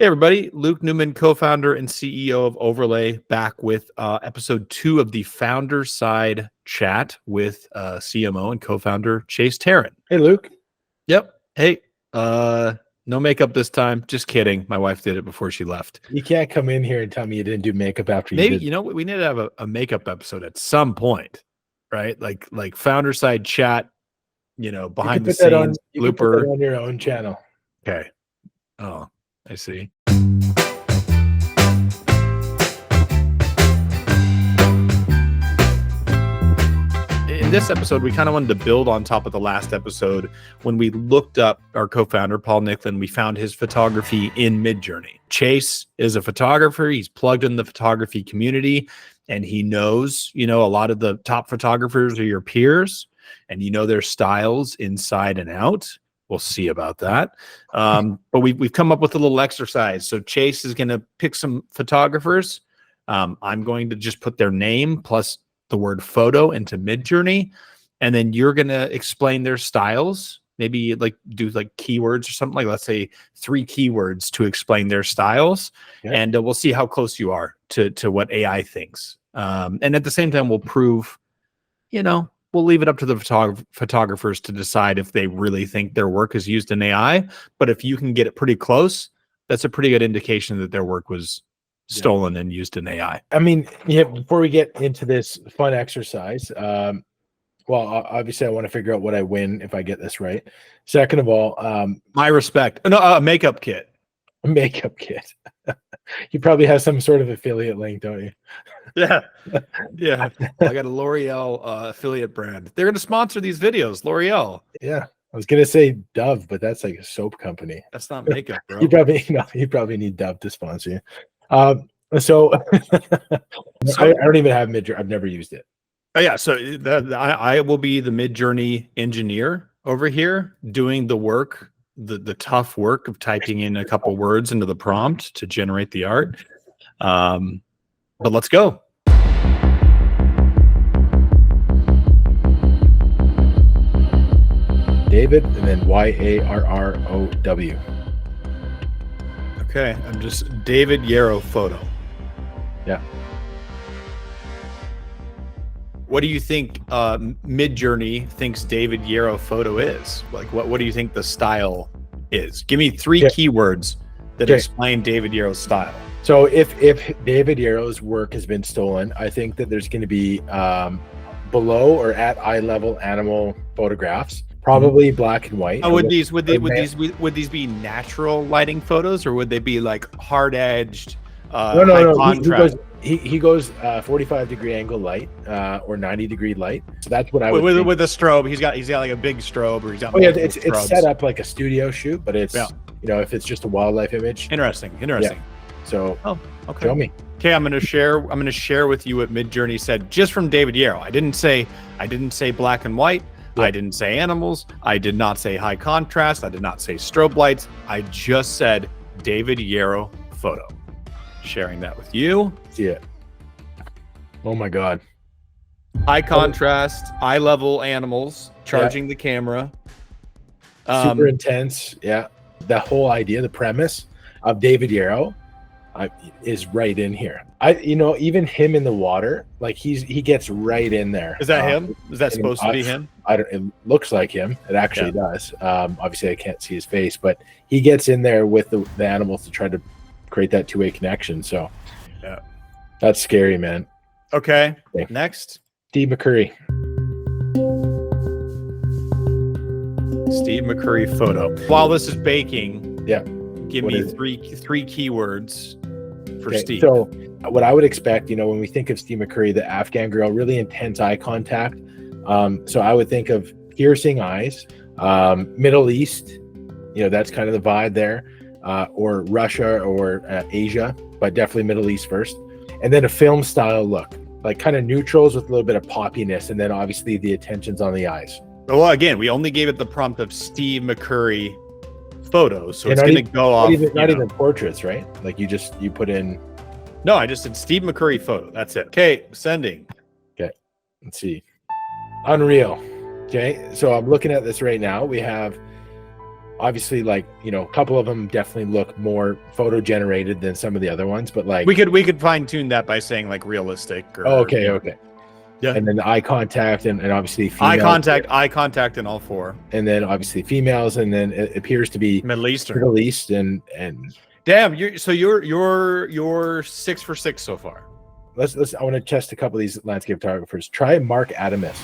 Hey, everybody. Luke Neumann, co-founder and CEO of Overlai, back with episode 2 of the Founder Side Chat with CMO and co-founder Chase Teron. Hey, Luke. Yep. Hey, no makeup this time. Just kidding. My wife did it before she left. You can't come in here and tell me you didn't do makeup after Maybe, you did. you know what? We need to have a makeup episode at some point, right? Like Founder Side Chat, behind the scenes You can put that on your own channel. Okay. Oh, I see. In this episode, we kind of wanted to build on top of the last episode. When we looked up our co-founder, Paul Nicklin, we found his photography in Midjourney. Chase is a photographer. He's plugged in the photography community, and he knows, a lot of the top photographers are your peers, and their styles inside and out. We'll see about that. But we've come up with a little exercise. So Chase is going to pick some photographers. I'm going to just put their name plus the word photo into Midjourney, and then you're going to explain their styles. Maybe do keywords or something, like let's say 3 keywords to explain their styles. Yeah. And we'll see how close you are to what AI thinks. And at the same time, we'll prove, we'll leave it up to the photographers to decide if they really think their work is used in AI. But if you can get it pretty close, that's a pretty good indication that their work was stolen and used in AI. I mean, before we get into this fun exercise, well, obviously I want to figure out what I win if I get this right. Second of all, my respect. No, a makeup kit. A makeup kit. You probably have some sort of affiliate link, don't you? Yeah. I got a L'Oreal affiliate brand. They're going to sponsor these videos, L'Oreal. Yeah. I was going to say Dove, but that's like a soap company. That's not makeup, bro. You probably need Dove to sponsor you. So I don't even have Midjourney. I've never used it. Oh yeah. So I will be the Midjourney engineer over here doing the work, the tough work of typing in a couple words into the prompt to generate the art. But let's go. David, and then Yarrow. Okay, I'm just David Yarrow photo. Yeah. What do you think Midjourney thinks David Yarrow photo is? Like, what do you think the style is? Give me 3 keywords that explain David Yarrow's style. So if David Yarrow's work has been stolen, I think that there's going to be below or at eye level animal photographs. Probably black and white. Oh, would these be natural lighting photos, or would they be like hard edged? No. Contrast? He goes 45-degree angle light or 90-degree light. So that's what I would think. With a strobe. He's got like a big strobe, or he's got. It's set up like a studio shoot, but it's if it's just a wildlife image. Interesting. Yeah. So okay. Show me. Okay, I'm gonna share with you what Midjourney said just from David Yarrow. I didn't say black and white. I didn't say animals. I did not say high contrast. I did not say strobe lights. I just said David Yarrow photo. Sharing that with you. See it. Oh my God. High contrast, eye level animals, charging the camera. Super intense. Yeah. The whole idea, the premise of David Yarrow is right in here. Even him in the water, like he gets right in there. Is that him? Is that supposed to be him? It looks like him. It actually does. Obviously I can't see his face, but he gets in there with the animals to try to create that two-way connection. So that's scary, man. Okay. Next. Steve McCurry photo. While this is baking, give me 3 keywords for Steve. So what I would expect, when we think of Steve McCurry, the Afghan girl, really intense eye contact. So I would think of piercing eyes, Middle East, that's kind of the vibe there, or Russia or Asia, but definitely Middle East first. And then a film style look, like kind of neutrals with a little bit of poppiness. And then obviously the attention's on the eyes. Well, again, we only gave it the prompt of Steve McCurry photos, so it's going to go off. Not even portraits, right? Like you put in. No, I just said Steve McCurry photo. That's it. Okay, sending. Okay, let's see. Unreal. Okay, so I'm looking at this right now. We have Obviously, like, you know, a couple of them definitely look more photo generated than some of the other ones, but like We could fine tune that by saying like realistic or okay, you know. okay. Yeah. And then the eye contact and obviously Eye females, contact in all four. and then obviously females, and then it appears to be Middle Eastern. Middle East and Damn, you're 6 for 6 so far. let's I want to test a couple of these landscape photographers. Try Marc Adamus.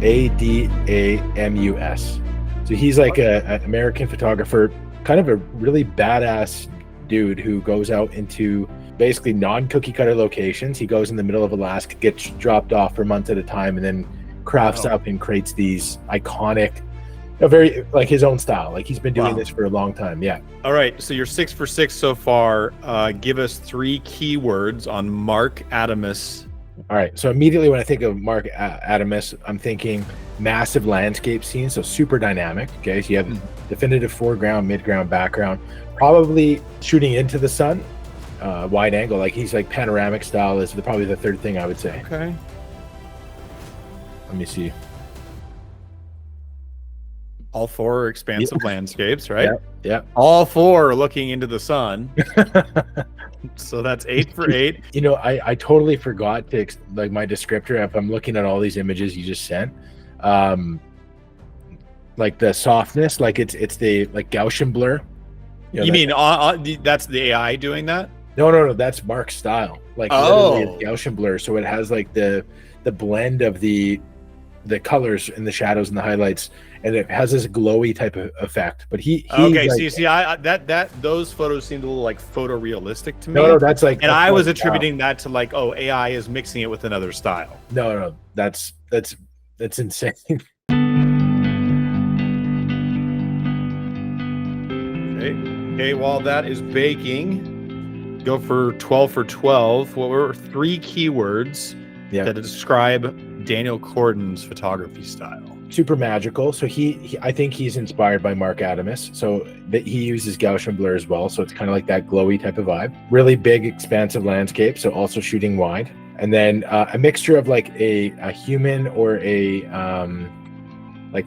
Adamus. So he's like an American photographer, kind of a really badass dude who goes out into basically non-cookie cutter locations. He goes in the middle of Alaska, gets dropped off for months at a time, and then crafts up and creates these iconic, very like his own style. Like he's been doing this for a long time. Yeah. All right, so you're 6 for 6 so far. Give us 3 keywords on Marc Adamus. All right. So immediately when I think of Marc Adamus, I'm thinking massive landscape scenes, so super dynamic. Okay, so you have definitive foreground, midground, background, probably shooting into the sun, wide angle. Like he's like panoramic style is probably the third thing I would say. Okay. Let me see. All 4 are expansive landscapes, right? Yeah. All 4 are looking into the sun. So that's 8 for 8. You know, I totally forgot to like my descriptor. If I'm looking at all these images you just sent, like the softness, like it's the like Gaussian blur. You mean that's the AI doing that? No, that's Marc's style. Like literally it's Gaussian blur, so it has like the blend of the colors and the shadows and the highlights, and it has this glowy type of effect. But he okay, like, see, I those photos seemed a little like photorealistic to me. No, that's like, and I was attributing that to like, oh, AI is mixing it with another style. No, that's insane. Okay, while that is baking, go for 12 for 12. What were 3 keywords that describe Daniel Kordan's photography style? Super magical. So he I think he's inspired by Marc Adamus. So that he uses Gaussian blur as well. So it's kind of like that glowy type of vibe. Really big, expansive landscape. So also shooting wide. And then a mixture of like a human or a like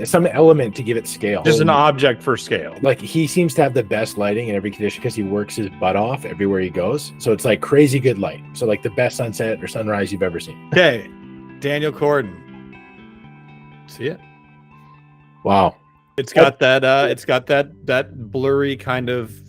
some element to give it scale. Just an object for scale. Like he seems to have the best lighting in every condition because he works his butt off everywhere he goes. So it's like crazy good light. So like the best sunset or sunrise you've ever seen. Okay, Daniel Kordan. See it? Wow. It's got that blurry kind of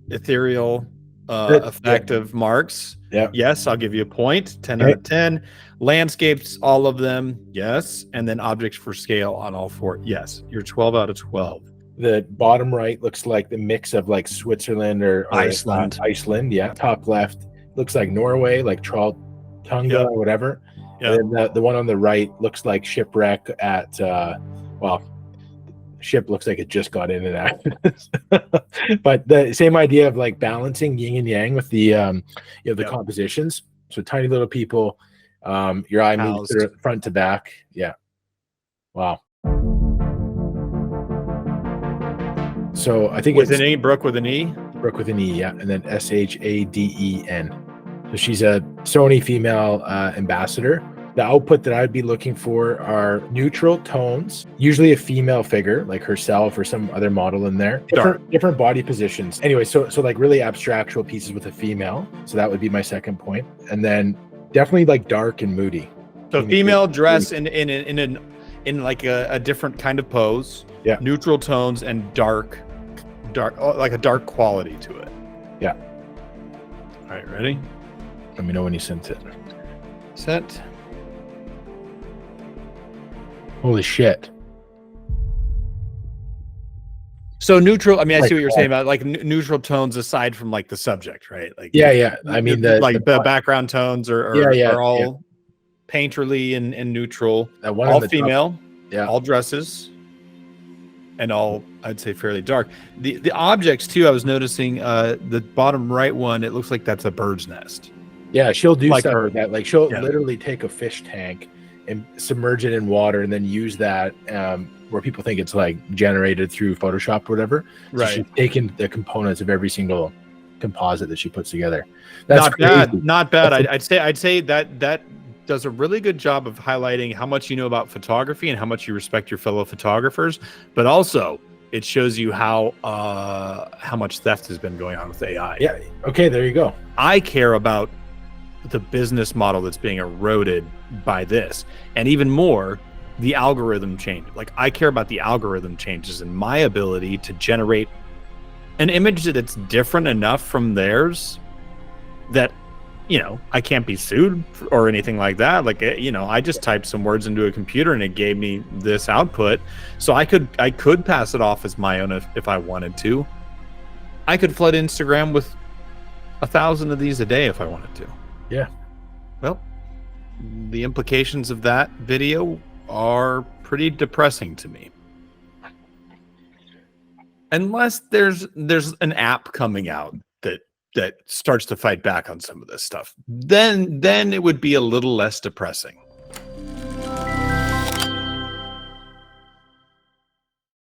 ethereal effect of Marc's. Yeah. Yes, I'll give you a point. 10 out of 10. Landscapes, all of them. Yes. And then objects for scale on all 4. Yes. You're 12 out of 12. The bottom right looks like the mix of like Switzerland or Iceland. Iceland, yeah. Top left looks like Norway, like Trolltunga or whatever. Yep. And then the one on the right looks like shipwreck at ship looks like it just got in and out. But the same idea of like balancing yin and yang with the the compositions. So tiny little people, your eye moves front to back. Yeah. Wow. So I think with an E, Brooke with an E. Brooke with an E, yeah, and then Shaden. So she's a Sony female ambassador. The output that I'd be looking for are neutral tones, usually a female figure like herself or some other model in there. Different body positions. Anyway, so like really abstractual pieces with a female. So that would be my second point. And then definitely like dark and moody. So female dress in like a different kind of pose. Yeah. Neutral tones and dark, like a dark quality to it. Yeah. All right, ready? Let me know when you sent it. Sent. Holy shit. So neutral, I mean, I see what you're saying about like neutral tones aside from like the subject, right? Like yeah. I mean the background tones are all painterly and neutral. All female, all dresses, and all I'd say fairly dark. The objects too, I was noticing the bottom right one, it looks like that's a bird's nest. Yeah, she'll do like stuff like that. Like she'll literally take a fish tank and submerge it in water and then use that where people think it's like generated through Photoshop or whatever. Right. So she's taken the components of every single composite that she puts together. That's not bad. Not bad. I'd say that does a really good job of highlighting how much you know about photography and how much you respect your fellow photographers, but also it shows you how much theft has been going on with AI. Yeah. Okay, there you go. I care about the business model that's being eroded by this, and even more, the algorithm change. Like, I care about the algorithm changes and my ability to generate an image that's different enough from theirs that, you know, I can't be sued or anything like that. Like, you know, I just typed some words into a computer and it gave me this output. So I could pass it off as my own if I wanted to. I could flood Instagram with 1,000 of these a day if I wanted to. Yeah. Well, the implications of that video are pretty depressing to me. Unless there's an app coming out that starts to fight back on some of this stuff, then it would be a little less depressing.